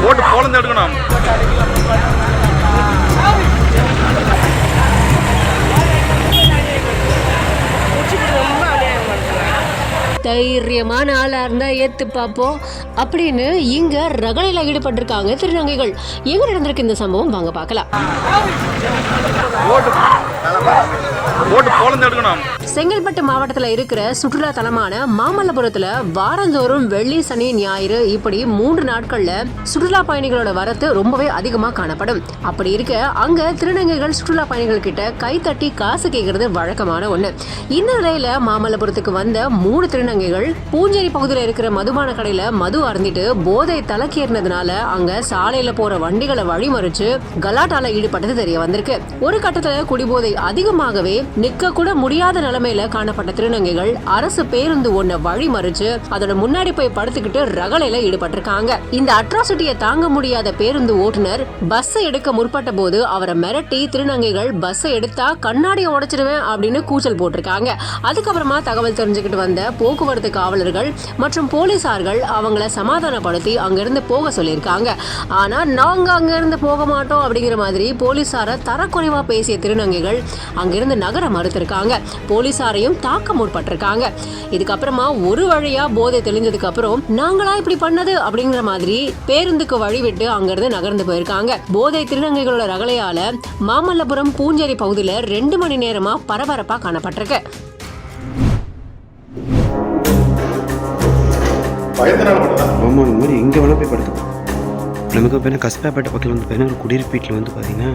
ஓட்டு போலந்து எடுக்கணும். தைரியமான ஆளாக இருந்தால் ஏற்று பார்ப்போம் அப்படின்னு இங்கே ரகளையில் ஈடுபட்டிருக்காங்க திருநங்கைகள். எங்கே நடந்திருக்கு இந்த சம்பவம் வாங்க பார்க்கலாம். செங்கல்பட்டு மாவட்டத்தில் இருக்கிற சுற்றுலா தலமான மாமல்லபுரத்தில் வாரந்தோறும் வெள்ளி சனி ஞாயிறு இப்படி 3 நாட்கள்ல சுற்றுலா பயணிகளோட வரத்து ரொம்பவே அதிகமாக காணப்படும். அப்படி இருக்க அங்க திருநங்கைகள் சுற்றுலா பயணிகள் கிட்ட கைத்தட்டி காசு கேட்கறது வழக்கமான ஒண்ணு. இந்த நிலையில மாமல்லபுரத்துக்கு வந்த 3 திருநங்கைகள் பூஞ்சேரி பகுதியில் இருக்கிற மதுபான கடையில மது அருந்திட்டு போதை தலைக்கேறினதுனால அங்க சாலையில போற வண்டிகளை வழிமறிச்சு கலாட்டால ஈடுபட்டது தெரிய வந்திருக்கு. ஒரு கட்டத்துல குடிபோதை அதிகமாகவே நிக்க கூட முடியாத நிலைமையில காணப்பட்ட திருநங்கைகள் அரசு பேருந்து ஒன்ன வழிமறிச்சு அதோட முன்னாடி போய் படுத்துக்கிட்டு ரகளையில ஈடுபட்டிருக்காங்க. இந்த அட்ராசிட்டியை தாங்க முடியாத பேருந்து ஓட்டுநர் பஸ்ஸை எடுக்க முற்பட்ட போது அவரை மிரட்டி திருநங்கைகள் பஸ்ஸை எடுத்தா கண்ணாடியை உடைச்சிடுவேன் அப்படின்னு கூச்சல் போட்டிருக்காங்க. அதுக்கப்புறமா தகவல் தெரிஞ்சுக்கிட்டு வந்த போக்குவரத்து காவலர்கள் மற்றும் போலீசார்கள் அவங்கள சமாதானப்படுத்தி அங்கிருந்து போக சொல்லியிருக்காங்க. ஆனா நாங்க அங்கிருந்து போக மாட்டோம் அப்படிங்கிற மாதிரி போலீசார தரக்குறைவா பேசிய திருநங்கைகள் அங்கிருந்து நகர மறுத்திருக்காங்க. போலீசாரையும் தாக்க முற்பட்டிருக்காங்க. இதுக்கப்புறமா ஒரு வழியா போதை தெளிஞ்சதுக்கு அப்புறம் நாங்களா இப்படி பண்ணது அப்படிங்கிற மாதிரி பேருந்துக்கு வழிவிட்டு அங்கிருந்து நகர்ந்து போயிருக்காங்க. போதை திருநங்கைகளோட ரகளையால மாமல்லபுரம் பூஞ்சேரி பகுதியில 2 மணி நேரமா பரபரப்பா காணப்பட்டிருக்கு. எங்கே வேணா போய் படுத்துக்கோ. நமக்கு இப்போ கஸ்பாப்பேட்டை பக்கத்தில் வந்து பார்த்தீங்கன்னா ஒரு குடியிருப்பு வீட்டில் வந்து பார்த்தீங்கன்னா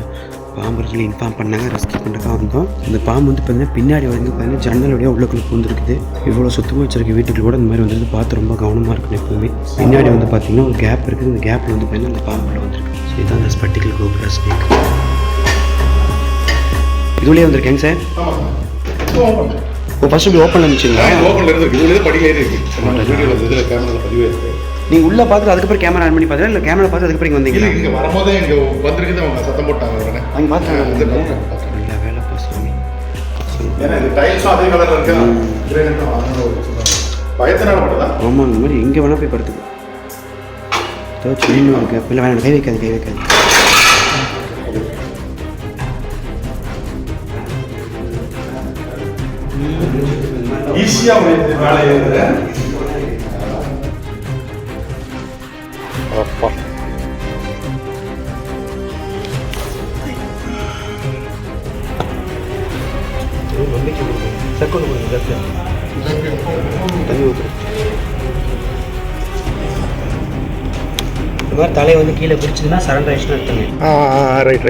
பாம்பு சொல்லி இன்ஃபார்ம் பண்ணாங்க. ரெஸ்கியூ பண்ணுறதுக்காக வந்தோம். இந்த பாம்பு வந்து பார்த்தீங்கன்னா பின்னாடி வந்து பார்த்தீங்கன்னா ஜன்னல் வழியாக உள்ளுக்குள்ளே பூந்துருக்குது. இவ்வளோ சுத்தமாக வச்சிருக்க வீட்டுக்கு கூட இந்த மாதிரி வந்து பார்த்து ரொம்ப கவனமாக இருக்கணும் எப்பவுமே. பின்னாடி வந்து பார்த்தீங்கன்னா ஒரு கேப் இருக்குது. இந்த கேப்பில் வந்து பார்த்தீங்கன்னா அந்த பாம்புல வந்துருக்கு. ஸோ இதுதான் அந்த ஸ்பெக்டிக்கல் கோப்ரா ஸ்னேக். இதுலேயே வந்திருக்கேங்க சார். இப்போ ஃபர்ஸ்ட் ஓப்பன் இருந்துச்சுங்களா? ஓப்பன்ல இருக்கு. இதுல படியில இருக்கு. வீடியோல இதுல கேமரால பதிவே இருக்கு. நீங்க உள்ள பார்த்துட்டு அதுக்கப்புறம் கேமரா ஆன் பண்ணி பார்த்தா இல்ல கேமரா பார்த்து அதுக்கப்புறம் இங்க வந்தீங்களா? இங்க வரும்போதே இங்க வந்திருக்குது. அவங்க சத்தம் போட்டாங்க உடனே. அங்க பார்த்தாங்க. இல்ல வேலை பாசுமி. ஏன்னா இந்த டைல்ஸ் அதே கலர்ல இருக்கு. கிரேனைட் வாங்குற ஒரு சொல்றாங்க. பயத்தனால மட்டும் தான். ஆமா இந்த மாதிரி எங்க வேணா போய் படுத்துக்கோ. தோ சின்ன இருக்கு. இல்ல வேணாம் கை வைக்காத. ஈஸியா வேலை ஏறுது. அப்பா தலையை வந்து கீழே பிடிச்சதுன்னா சரண்டர் ஆயிடுச்சுன்னு அர்த்தங்க. ரைட்